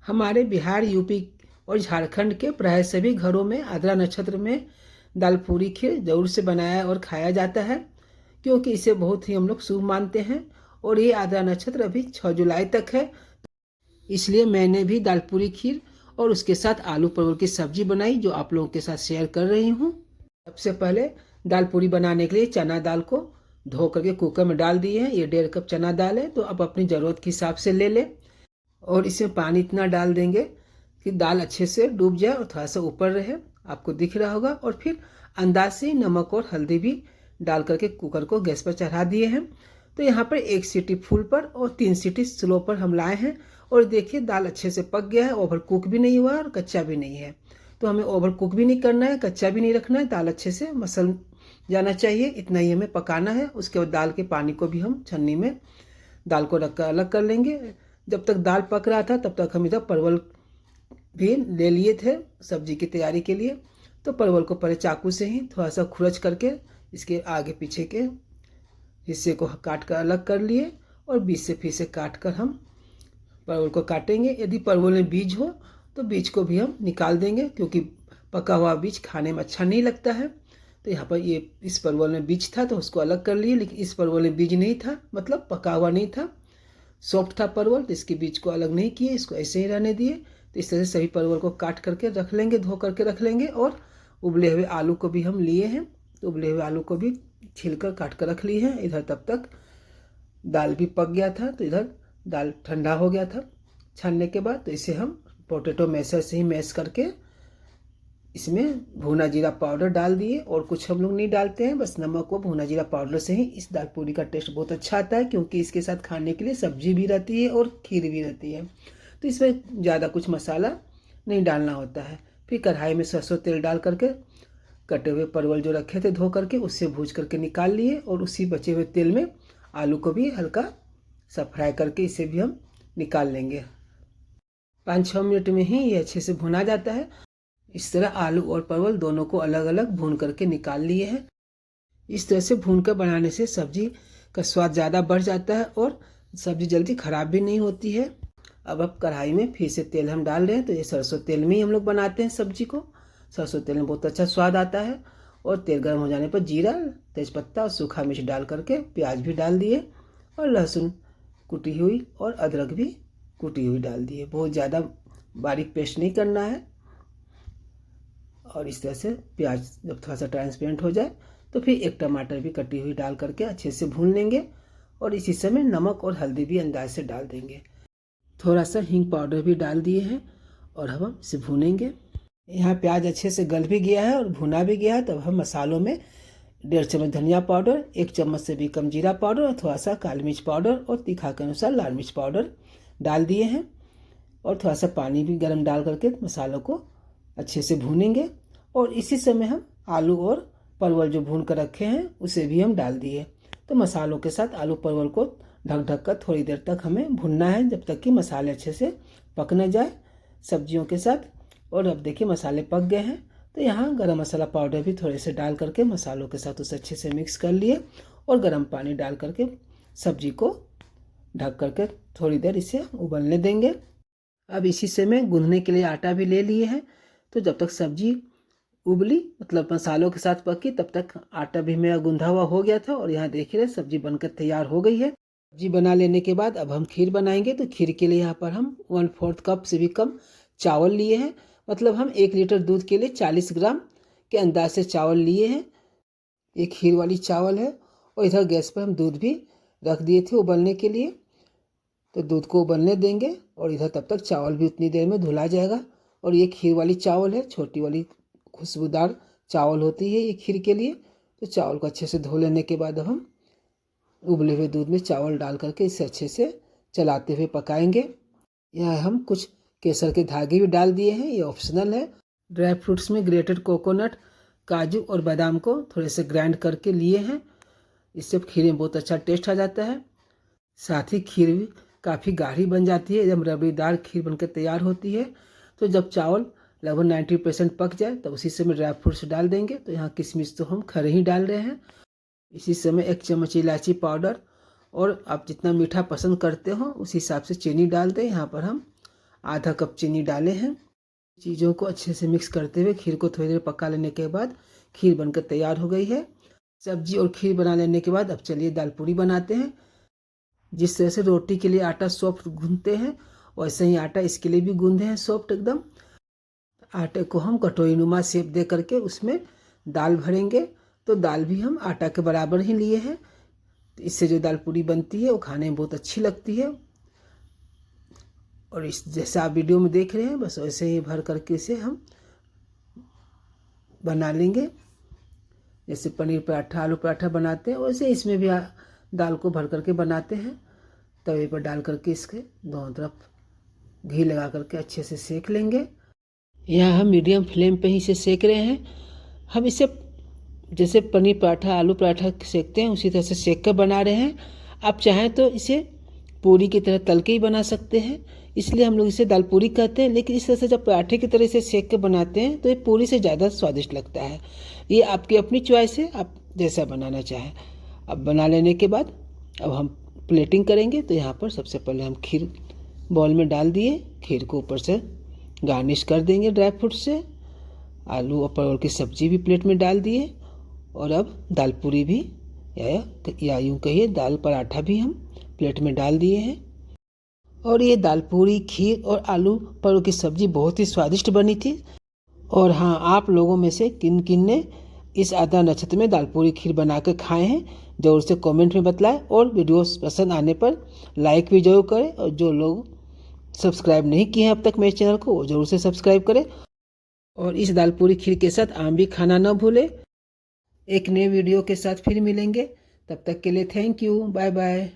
हमारे बिहार, यूपी और झारखंड के प्राय सभी घरों में आद्रा नक्षत्र में दाल पूरी खीर ज़रूर से बनाया और खाया जाता है, क्योंकि इसे बहुत ही हम लोग शुभ मानते हैं। और ये आद्रा नक्षत्र अभी 6 जुलाई तक है, इसलिए मैंने भी दाल पूरी खीर और उसके साथ आलू परवल की सब्जी बनाई, जो आप लोगों के साथ शेयर कर रही हूँ। सबसे पहले दाल पूरी बनाने के लिए चना दाल को धो करके कुकर में डाल दिए हैं। ये 1.5 कप चना दाल है, तो आप अपनी ज़रूरत के हिसाब से ले लें। और इसमें पानी इतना डाल देंगे कि दाल अच्छे से डूब जाए और थोड़ा सा ऊपर रहे, आपको दिख रहा होगा। और फिर अंदाज से नमक और हल्दी भी डाल करके कुकर को गैस पर चढ़ा दिए हैं। तो यहाँ पर 1 सीटी फुल पर और 3 सीटी स्लो पर हम लाए हैं। और देखिए दाल अच्छे से पक गया है, ओवर कुक भी नहीं हुआ और कच्चा भी नहीं है। तो हमें ओवर कुक भी नहीं करना है, कच्चा भी नहीं रखना है, दाल अच्छे से मसल जाना चाहिए, इतना ही हमें पकाना है। उसके बाद दाल के पानी को भी हम छन्नी में दाल को रख कर अलग कर लेंगे। जब तक दाल पक रहा था तब तक हम इधर परवल भी ले लिए थे सब्जी की तैयारी के लिए। तो परवल को पहले चाकू से ही थोड़ा सा खुरच करके इसके आगे पीछे के हिस्से को काट कर अलग कर लिए और बीच से फिर से काट कर हम परवल को काटेंगे। यदि परवल में बीज हो तो बीज को भी हम निकाल देंगे, क्योंकि पका हुआ बीज खाने में अच्छा नहीं लगता है। तो यहाँ पर ये इस परवल में बीज था तो उसको अलग कर लिए, लेकिन इस परवल में बीज नहीं था, मतलब पका हुआ नहीं था, सॉफ्ट था परवल, तो इसके बीज को अलग नहीं किए, इसको ऐसे ही रहने दिए। तो इस तरह से सभी परवल को काट करके रख लेंगे, धो करके रख लेंगे। और उबले हुए आलू को भी हम लिए हैं, तो उबले हुए आलू को भी छीलकर काट कर रख लिए हैं। इधर तब तक दाल भी पक गया था, तो इधर दाल ठंडा हो गया था छानने के बाद। तो इसे हम पोटैटो मैशर से ही मैश करके इसमें भुना जीरा पाउडर डाल दिए। और कुछ हम लोग नहीं डालते हैं, बस नमक और भुना जीरा पाउडर से ही इस दाल पूरी का टेस्ट बहुत अच्छा आता है, क्योंकि इसके साथ खाने के लिए सब्जी भी रहती है और खीर भी रहती है। तो इसमें ज़्यादा कुछ मसाला नहीं डालना होता है। फिर कढ़ाई में सरसों तेल डाल करके कटे हुए परवल जो रखे थे धो करके उससे भूज करके निकाल लिए। और उसी बचे हुए तेल में आलू को भी हल्का सा फ्राई करके इसे भी हम निकाल लेंगे। 5-6 मिनट में ही ये अच्छे से भुना जाता है। इस तरह आलू और परवल दोनों को अलग अलग भून करके निकाल लिए हैं। इस तरह से भून कर बनाने से सब्जी का स्वाद ज़्यादा बढ़ जाता है और सब्जी जल्दी ख़राब भी नहीं होती है। अब कढ़ाई में फिर से तेल हम डाल रहे हैं, तो ये सरसों तेल में ही हम लोग बनाते हैं सब्जी को। सरसों तेल में बहुत अच्छा स्वाद आता है। और तेल गर्म हो जाने पर जीरा, तेज़पत्ता और सूखा मिर्च डाल करके प्याज भी डाल दिए और लहसुन कुटी हुई और अदरक भी कुटी हुई डाल दिए। बहुत ज़्यादा बारीक पेस्ट नहीं करना है। और इस तरह से प्याज जब थोड़ा सा ट्रांसपेरेंट हो जाए तो फिर एक टमाटर भी कटी हुई डाल करके अच्छे से भून लेंगे। और इसी समय नमक और हल्दी भी अंदाज से डाल देंगे। थोड़ा सा हींग पाउडर भी डाल दिए हैं और हम इसे भूनेंगे। यहाँ प्याज अच्छे से गल भी गया है और भुना भी गया है। तब हम मसालों में 1.5 चम्मच धनिया पाउडर, 1 चम्मच से भी कम जीरा पाउडर और थोड़ा सा काली मिर्च पाउडर और तीखा के अनुसार लाल मिर्च पाउडर डाल दिए हैं। और थोड़ा सा पानी भी गर्म डाल करके मसालों को अच्छे से भूनेंगे। और इसी समय हम आलू और परवल जो भून कर रखे हैं उसे भी हम डाल दिए। तो मसालों के साथ आलू परवल को ढक ढक कर थोड़ी देर तक हमें भुनना है, जब तक कि मसाले अच्छे से पक न जाए सब्जियों के साथ। और अब देखिए मसाले पक गए हैं, तो यहाँ गरम मसाला पाउडर भी थोड़े से डाल करके मसालों के साथ उसे अच्छे से मिक्स कर लिए। और गर्म पानी डाल करके सब्जी को ढक करके थोड़ी देर इसे उबलने देंगे। अब इसी समय गूंदने के लिए आटा भी ले लिए हैं। तो जब तक सब्जी उबली, मतलब मसालों के साथ पकी, तब तक आटा भी मेरा गूंधा हुआ हो गया था। और यहाँ देख रहे सब्जी बनकर तैयार हो गई है। सब्जी बना लेने के बाद अब हम खीर बनाएंगे। तो खीर के लिए यहाँ पर हम 1/4 कप से भी कम चावल लिए हैं। मतलब हम 1 लीटर दूध के लिए 40 ग्राम के अंदाज से चावल लिए हैं। ये खीर वाली चावल है। और इधर गैस पर हम दूध भी रख दिए थे उबलने के लिए, तो दूध को उबलने देंगे। और इधर तब तक चावल भी उतनी देर में धुला जाएगा। और ये खीर वाली चावल है, छोटी वाली खुशबूदार चावल होती है ये खीर के लिए। तो चावल को अच्छे से धो लेने के बाद हम उबले हुए दूध में चावल डाल करके इसे अच्छे से चलाते हुए पकाएंगे। यहाँ हम कुछ केसर के धागे भी डाल दिए हैं, ये ऑप्शनल है। ड्राई फ्रूट्स में ग्रेटेड कोकोनट, काजू और बादाम को थोड़े से ग्राइंड करके लिए हैं। इससे खीर में बहुत अच्छा टेस्ट आ जाता है। साथ ही खीर भी काफ़ी गाढ़ी बन जाती है, एकदम रबड़ीदार खीर बनकर तैयार होती है। तो जब चावल लगभग 90% पक जाए तब उसी समय ड्राई फ्रूट्स डाल देंगे। तो यहाँ किशमिश तो हम खड़े ही डाल रहे हैं। इसी समय 1 चम्मच इलायची पाउडर, और आप जितना मीठा पसंद करते हो उस हिसाब से चीनी डाल दें। यहाँ पर हम आधा कप चीनी डाले हैं। चीज़ों को अच्छे से मिक्स करते हुए खीर को थोड़ी देर पका लेने के बाद खीर बनकर तैयार हो गई है। सब्जी और खीर बना लेने के बाद अब चलिए दाल पूरी बनाते हैं। जिस तरह से रोटी के लिए आटा सॉफ्ट गूंथते हैं वैसे ही आटा इसके लिए भी गूंदे हैं सॉफ्ट एकदम। आटे को हम कटोरी नुमा शेप दे करके उसमें दाल भरेंगे। तो दाल भी हम आटा के बराबर ही लिए हैं। तो इससे जो दाल पूरी बनती है वो खाने में बहुत अच्छी लगती है। और इस जैसे आप वीडियो में देख रहे हैं बस वैसे ही भर करके इसे हम बना लेंगे। जैसे पनीर पराठा आलू पराठा बनाते हैं वैसे इसमें भी दाल को भर करके बनाते हैं। तवे पर डाल करके इसके दोनों तरफ घी लगा करके अच्छे से सेक लेंगे। यहाँ हम मीडियम फ्लेम पे ही इसे सेक रहे हैं। हम इसे जैसे पनीर पराठा आलू पराठा सेकते हैं उसी तरह से सेक कर बना रहे हैं। आप चाहें तो इसे पूरी की तरह तल के ही बना सकते हैं, इसलिए हम लोग इसे दाल पूरी कहते हैं। लेकिन इस तरह से जब पराठे की तरह इसे सेक के बनाते हैं तो ये पूरी से ज़्यादा स्वादिष्ट लगता है। ये आपकी अपनी चॉइस है, आप जैसा बनाना चाहें। अब बना लेने के बाद अब हम प्लेटिंग करेंगे। तो यहाँ पर सबसे पहले हम खीर बॉल में डाल दिए, खीर को यूँ से गार्निश कर देंगे ड्राई फ्रूट से। आलू और परवल की सब्जी भी प्लेट में डाल दिए और अब दाल पूरी भी या यूँ कहिए दाल पराठा भी हम प्लेट में डाल दिए हैं। और ये दाल पूरी खीर और आलू परवल की सब्जी बहुत ही स्वादिष्ट बनी थी। और हाँ, आप लोगों में से किन किन ने इस आद्रा नक्षत्र में दाल पूरी खीर बना कर खाए हैं ज़रूर से कमेंट में बतलाएं। और वीडियोस पसंद आने पर लाइक भी ज़रूर करें। और जो लोग सब्सक्राइब नहीं किए हैं अब तक मेरे चैनल को वो ज़रूर से सब्सक्राइब करें। और इस दाल पूरी खीर के साथ आम भी खाना न भूलें। एक नए वीडियो के साथ फिर मिलेंगे, तब तक के लिए थैंक यू, बाय बाय।